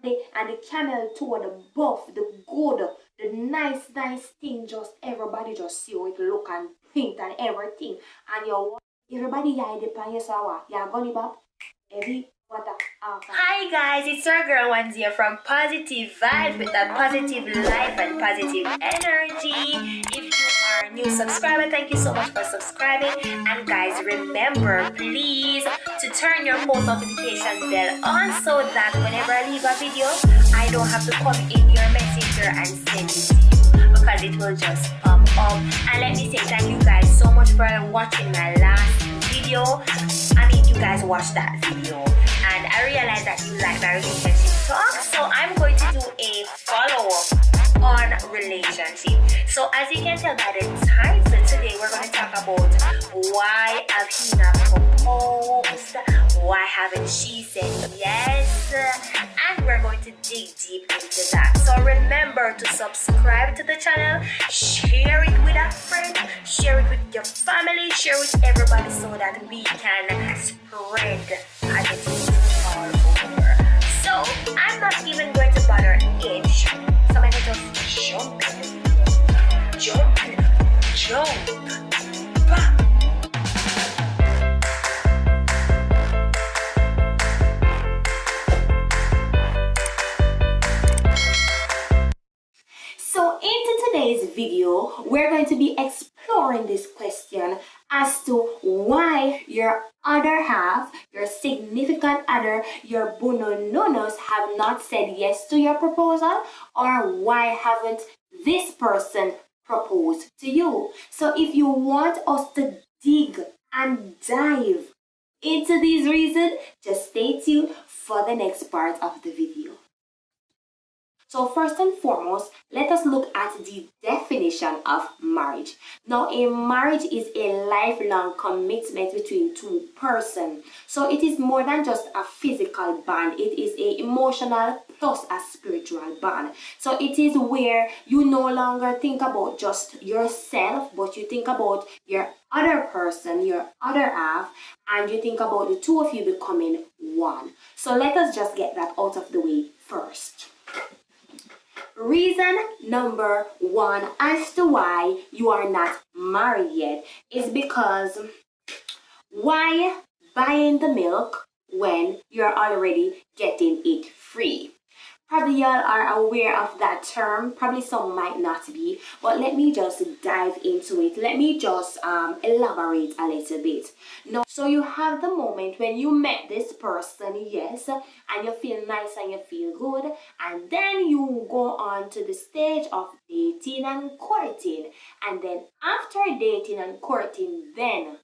and the camel toe, the buff, the good, the nice thing, just everybody just see how it look and print and everything. And everybody yeah depend yourself. Yeah, gully back. Every what a Hi guys, it's your girl Wanzia from Positive Vibes with that positive life and positive energy. If you are a new subscriber, thank you so much for subscribing. And guys, remember please to turn your post notification bell on so that whenever I leave a video, I don't have to come in your messenger and send it to you because it will just pop up. And let me say thank you guys so much for watching my last video. I mean, you guys watched that video and I realized that you like my relationship talk, so I'm going to do a follow-up on relationship. So as you can tell by the title, today we're going to talk about why have he not proposed, why haven't she said yes, and we're going to dig deep into that. So remember to subscribe to the channel, share it with a friend, share it with your family, share with everybody so that we can spread positivity all over. So I'm not even going to bother age, so I'm going to just jump back. So into today's video, we're going to be exploring this question as to why your other half, your significant other, your bonononos have not said yes to your proposal, or why haven't this person proposed to you. So if you want us to dig and dive into these reasons, just stay tuned for the next part of the video. So first and foremost, let us look at the definition of marriage. Now, a marriage is a lifelong commitment between two persons. So it is more than just a physical bond. It is an emotional plus a spiritual bond. So it is where you no longer think about just yourself, but you think about your other person, your other half, and you think about the two of you becoming one. So let us just get that out of the way first. Reason number one as to why you are not married yet is because why buying the milk when you're already getting it free? Probably y'all are aware of that term, probably some might not be, but let me just dive into it. Let me just elaborate a little bit. Now, so you have the moment when you met this person, yes, and you feel nice and you feel good, and then you go on to the stage of dating and courting, and then after dating and courting, then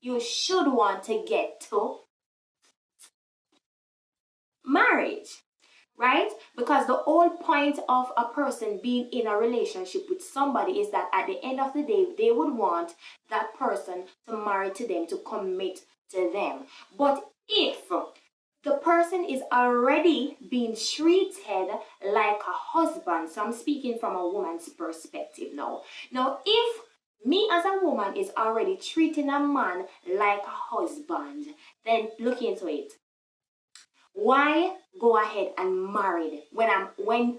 you should want to get to marriage. Right? Because the whole point of a person being in a relationship with somebody is that at the end of the day, they would want that person to marry to them, to commit to them. But if the person is already being treated like a husband, so I'm speaking from a woman's perspective now. Now, if me as a woman is already treating a man like a husband, then look into it. Why go ahead and marry when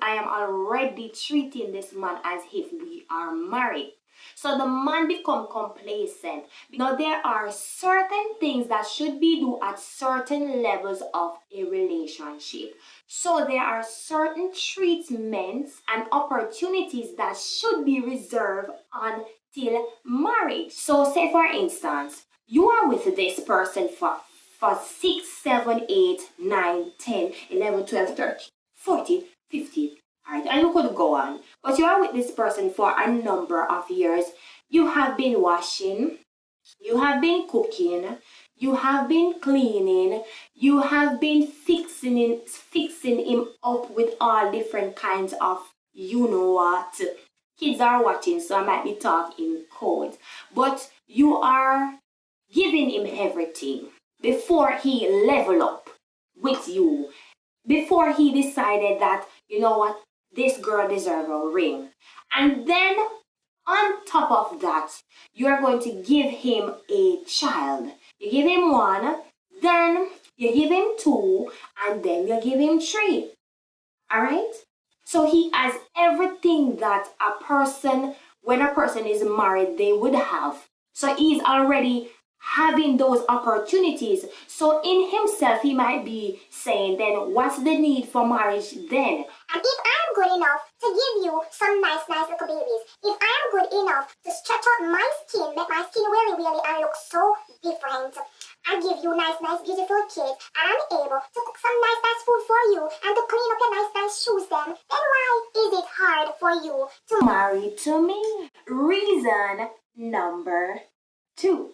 I am already treating this man as if we are married? So the man become complacent. Now there are certain things that should be done at certain levels of a relationship. So there are certain treatments and opportunities that should be reserved until marriage. So say for instance, you are with this person for 6, 7, 8, 9, 10, 11, 12, 13, 14, 15. Alright, and you could go on. But you are with this person for a number of years. You have been washing, you have been cooking, you have been cleaning, you have been fixing him up with all different kinds of you know what. Kids are watching, so I might be talking code. But you are giving him everything before he level up with you, before he decided that, you know what, this girl deserves a ring. And then on top of that, you're going to give him a child. You give him one, then you give him two, and then you give him three. Alright? So he has everything that a person, when a person is married, they would have. So he's already having those opportunities. So in himself, he might be saying, then what's the need for marriage then? And if I am good enough to give you some nice little babies, if I am good enough to stretch out my skin, make my skin really and look so different, I give you nice beautiful kids, and I'm able to cook some nice food for you and to clean up your nice shoes then why is it hard for you to marry to me? Reason number 2.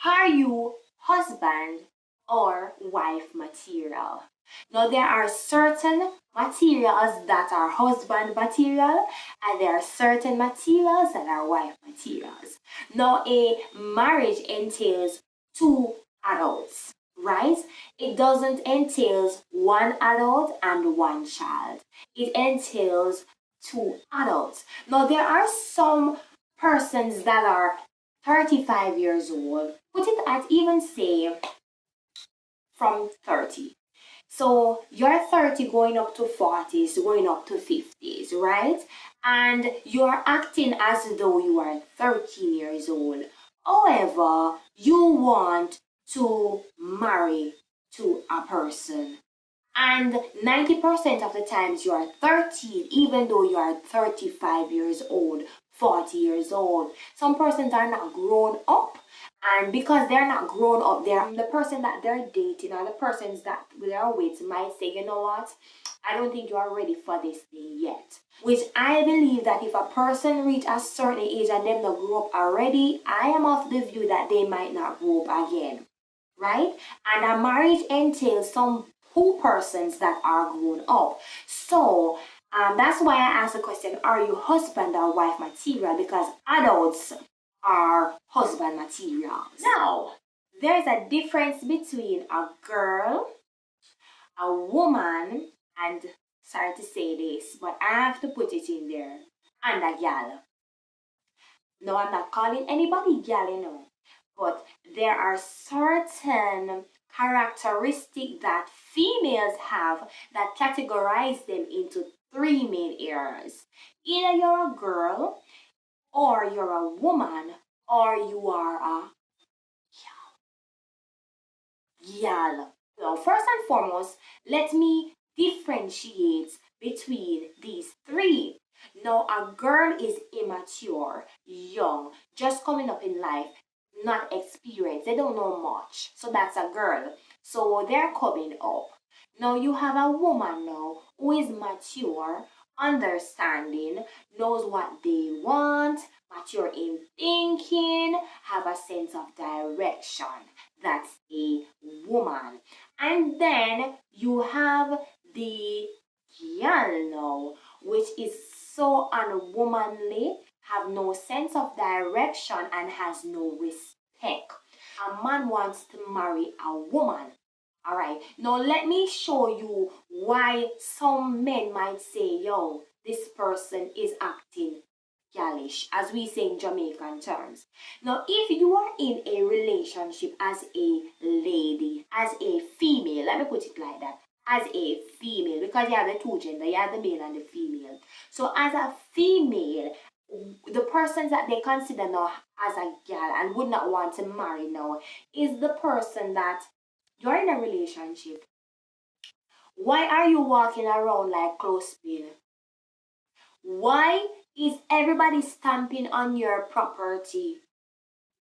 Are you husband or wife material? Now there are certain materials that are husband material and there are certain materials that are wife materials. Now a marriage entails 2 adults, right? It doesn't entail 1 adult and 1 child. It entails 2 adults. Now there are some persons that are 35 years old, put it at even say from 30. So you're 30 going up to 40s, going up to 50s, right? And you're acting as though you are 13 years old. However, you want to marry to a person. And 90% of the times you are 13, even though you are 35 years old, 40 years old. Some persons are not grown up, and because they're not grown up, the person that they're dating or the persons that they're with might say, you know what, I don't think you are ready for this thing yet. Which I believe that if a person reach a certain age and them not grow up already, I am of the view that they might not grow up again. Right? And a marriage entails some 2 persons that are grown up. So that's why I asked the question, are you husband or wife material? Because adults are husband materials. Now, there's a difference between a girl, a woman, and sorry to say this, but I have to put it in there, and a gal. No, I'm not calling anybody gal, you know. But there are certain characteristics that females have that categorize them into 3 main areas. Either you're a girl, or you're a woman, or you are a gal. Well, first and foremost, let me differentiate between these 3. Now, a girl is immature, young, just coming up in life, not experienced. They don't know much. So that's a girl. So they're coming up. Now you have a woman now who is mature, understanding, knows what they want, mature in thinking, have a sense of direction. That's a woman. And then you have the girl now, which is so unwomanly, have no sense of direction, and has no respect. A man wants to marry a woman. Alright, now let me show you why some men might say, yo, this person is acting gallish, as we say in Jamaican terms. Now, if you are in a relationship as a lady, as a female, let me put it like that, as a female, because you have the 2 gender, you have the male and the female. So as a female, the persons that they consider now as a girl and would not want to marry now is the person that you're in a relationship. Why are you walking around like clothespin? Why is everybody stamping on your property?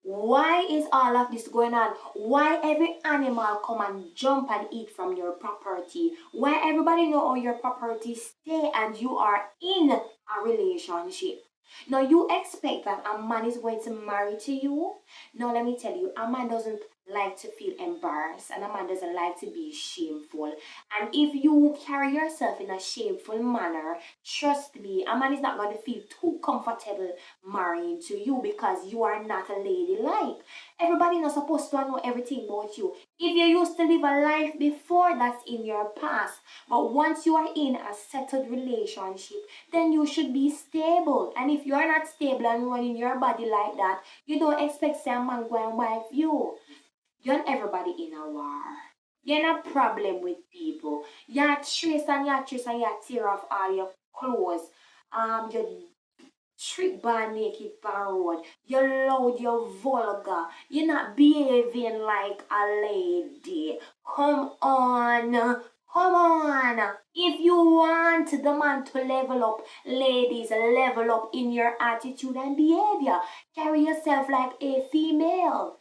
Why is all of this going on? Why every animal come and jump and eat from your property? Why everybody know how your property stay and you are in a relationship? Now you expect that a man is going to marry to you? Now let me tell you, a man doesn't like to feel embarrassed and a man doesn't like to be shameful. And if you carry yourself in a shameful manner, trust me, a man is not going to feel too comfortable marrying to you because you are not a ladylike. Everybody not supposed to know everything about you. If you used to live a life before, that's in your past. But once you are in a settled relationship, then you should be stable. And if you are not stable and running your body like that, you don't expect some man go and wife you. You and everybody in a war. You're not problem with people. You trace and you tear off all your clothes. You trick bar naked bar road. You're loud, you're vulgar. You're not behaving like a lady. Come on. Come on. If you want the man to level up, ladies, level up in your attitude and behavior. Carry yourself like a female.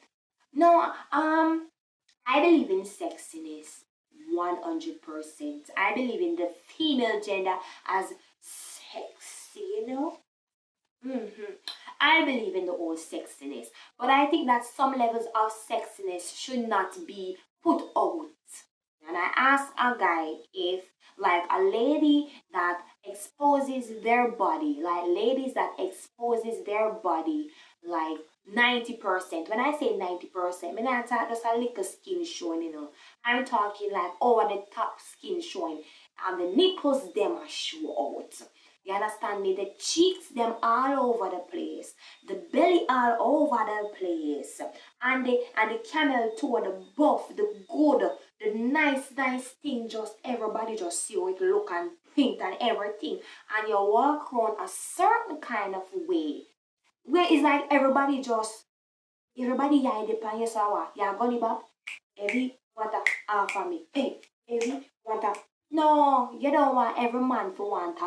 No, I believe in sexiness 100%. I believe in the female gender as sexy, you know? I believe in the whole sexiness, but I think that some levels of sexiness should not be put out. And I asked a guy if, like, a lady that exposes their body, like ladies that exposes their body, like 90%. When I say 90%, I'm not talking just a little skin showing, you know. I'm talking like over the top skin showing, and the nipples them are show out. You understand me? The cheeks them all over the place, the belly all over the place, and the camel toe, the buff, the good, the nice thing. Just everybody just see how it look and print and everything, and you walk around a certain kind of way, where it's like everybody hide upon you. So what? You're gonna back every water half for me. Hey, every water. No, you don't want every man for want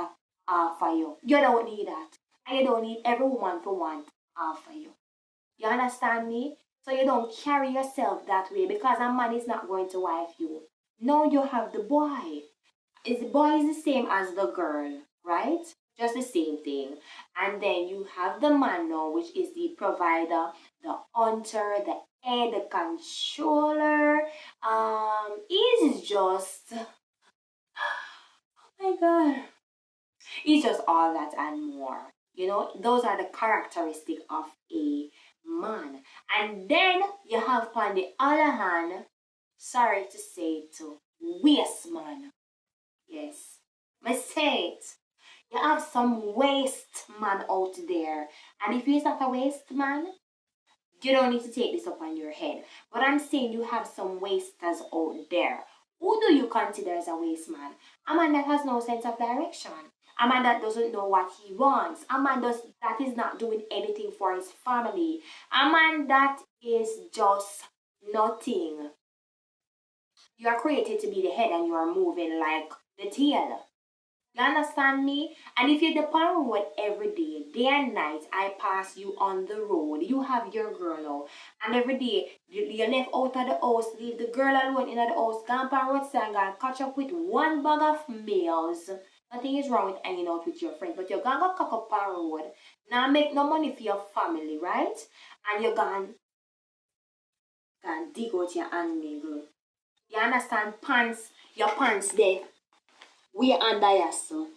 for you. You don't need that. And you don't need every woman for want for you. You understand me? So you don't carry yourself that way, because a man is not going to wife you. No, you have the boy. The boy is the same as the girl, right? Just the same thing. And then you have the man now, which is the provider, the hunter, the head, the controller. He's just, oh my God. It's just all that and more. You know, those are the characteristics of a man. And then you have, on the other hand, sorry to say it, waste man. Yes, I say it. You have some waste man out there. And if you're not a waste man, you don't need to take this up on your head. But I'm saying you have some wasters out there. Who do you consider as a waste man? A man that has no sense of direction. A man that doesn't know what he wants. A man that is not doing anything for his family. A man that is just nothing. You are created to be the head and you are moving like the tail. You understand me? And if you're on the road every day and night, I pass you on the road. You have your girl now. And every day, you left out of the house, leave the girl alone in the house, go on the roadside and catch up with one bag of males. Nothing is wrong with hanging out with your friends, but you're gonna go cock up on the road. Now make no money for your family, right? And you're gonna dig out your handle. You understand? Your pants there. We under your son.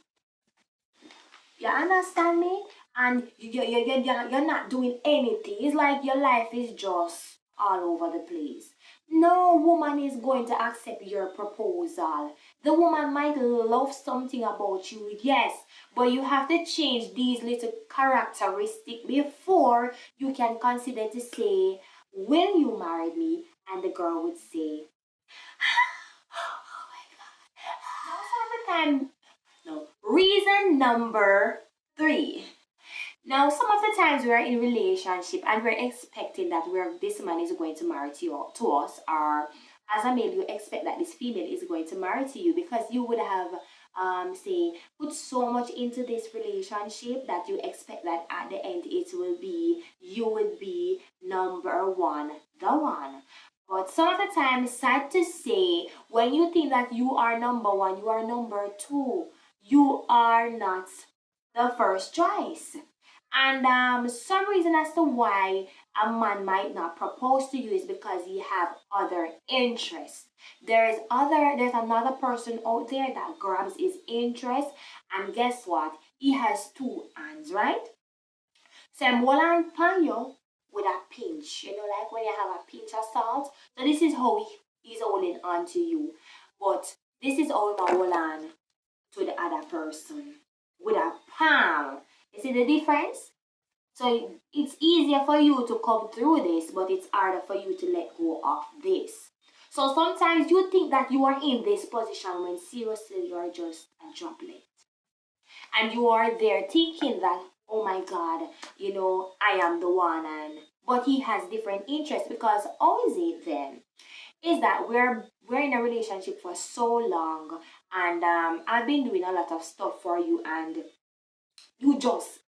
You understand me? And you're not doing anything. It's like your life is just all over the place. No woman is going to accept your proposal. The woman might love something about you, yes, but you have to change these little characteristics before you can consider to say, will you marry me? And the girl would say, no. Reason number 3. Now, some of the times we are in relationship and we're expecting that this man is going to marry to us, or as a male, you expect that this female is going to marry to you, because you would have, put so much into this relationship that you expect that at the end you will be number one, the one. But some of the time, sad to say, when you think that you are number 1, you are number 2. You are not the first choice. And some reason as to why a man might not propose to you is because he have other interests. There's another person out there that grabs his interest, and guess what? He has 2 hands, right? So I'm holding upon you with a pinch, like when you have a pinch of salt. So this is how he's holding on to you. But this is how I hold on to the other person with a palm. You see the difference? So it's easier for you to come through this, but it's harder for you to let go of this. So sometimes you think that you are in this position when seriously you are just a droplet. And you are there thinking that, oh my God, I am the one, but he has different interests. Because how is it then? Is that we're in a relationship for so long, and I've been doing a lot of stuff for you, and you just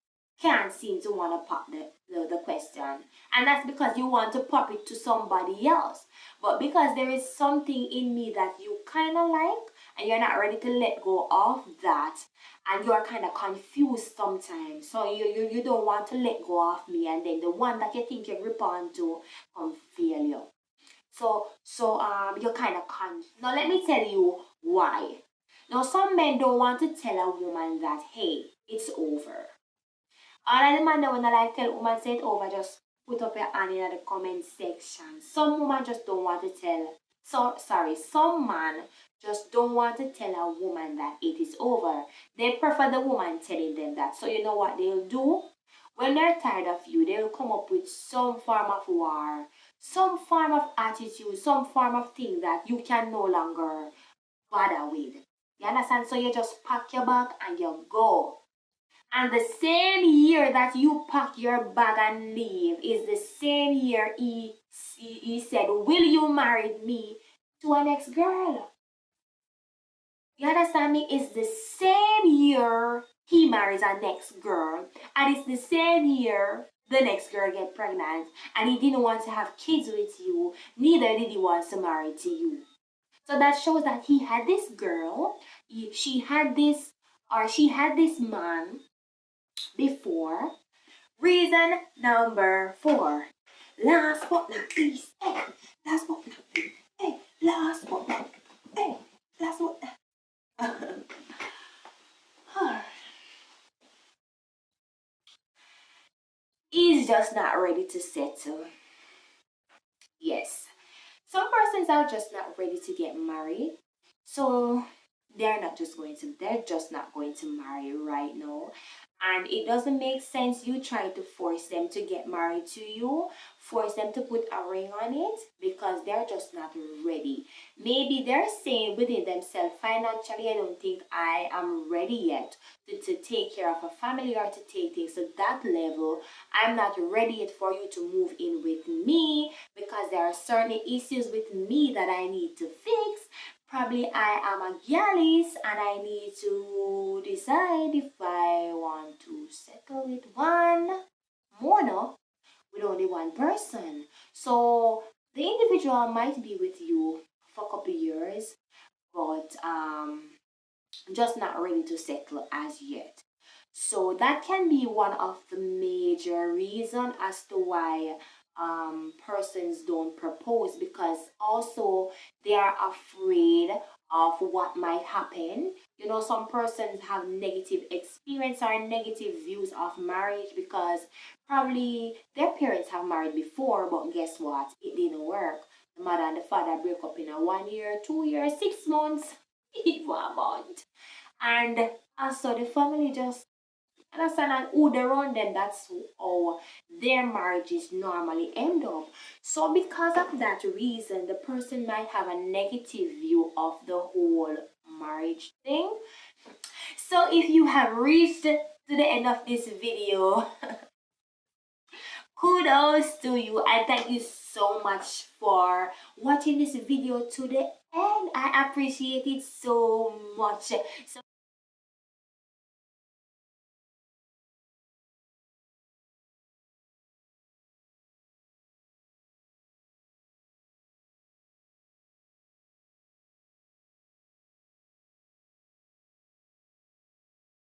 can't seem to want to pop the question. And that's because you want to pop it to somebody else. But because there is something in me that you kind of like, and you're not ready to let go of that, and you're kind of confused sometimes. So you don't want to let go of me, and then the one that you think you grip on to come fail you. So you're kind of Now let me tell you why. Now some men don't want to tell a woman that, hey, it's over. All of the man that when I like tell woman say it over, just put up your hand in the comment section. Some woman just don't want to tell. Some man just don't want to tell a woman that it is over. They prefer the woman telling them that. So you know what they'll do? When they're tired of you, they'll come up with some form of war, some form of attitude, some form of thing that you can no longer bother with. You understand? So you just pack your bag and you go. And the same year that you pack your bag and leave is the same year he said, will you marry me to an ex-girl? You understand me? It's the same year he marries a next girl, and it's the same year the next girl get pregnant, and he didn't want to have kids with you, neither did he want to marry to you. So that shows that he had this girl, she had this man before. Reason number 4. Last but not least. Last but not least. Last but not last but He's just not ready to settle. Yes. Some persons are just not ready to get married. So they're just not going to marry right now. And it doesn't make sense you trying to force them to get married to you, force them to put a ring on it, because they're just not ready. Maybe they're saying within themselves, financially, I don't think I am ready yet to take care of a family or to take things to that level. I'm not ready yet for you to move in with me, because there are certain issues with me that I need to fix. Probably I am a gallus and I need to decide if I want to settle with one mono with only one person. So the individual might be with you for a couple years, but just not ready to settle as yet. So that can be one of the major reasons as to why persons don't propose, because also they are afraid of what might happen. Some persons have negative experience or negative views of marriage because probably their parents have married before, but guess what? It didn't work. The mother and the father break up in a 1 year, 2 years, 6 months, in 1 month. And so the family just understand, and who they run them, that's how their marriages normally end up. So because of that reason, the person might have a negative view of the whole marriage thing. So if you have reached to the end of this video, kudos to you. I thank you so much for watching this video to the end. I appreciate it so much. So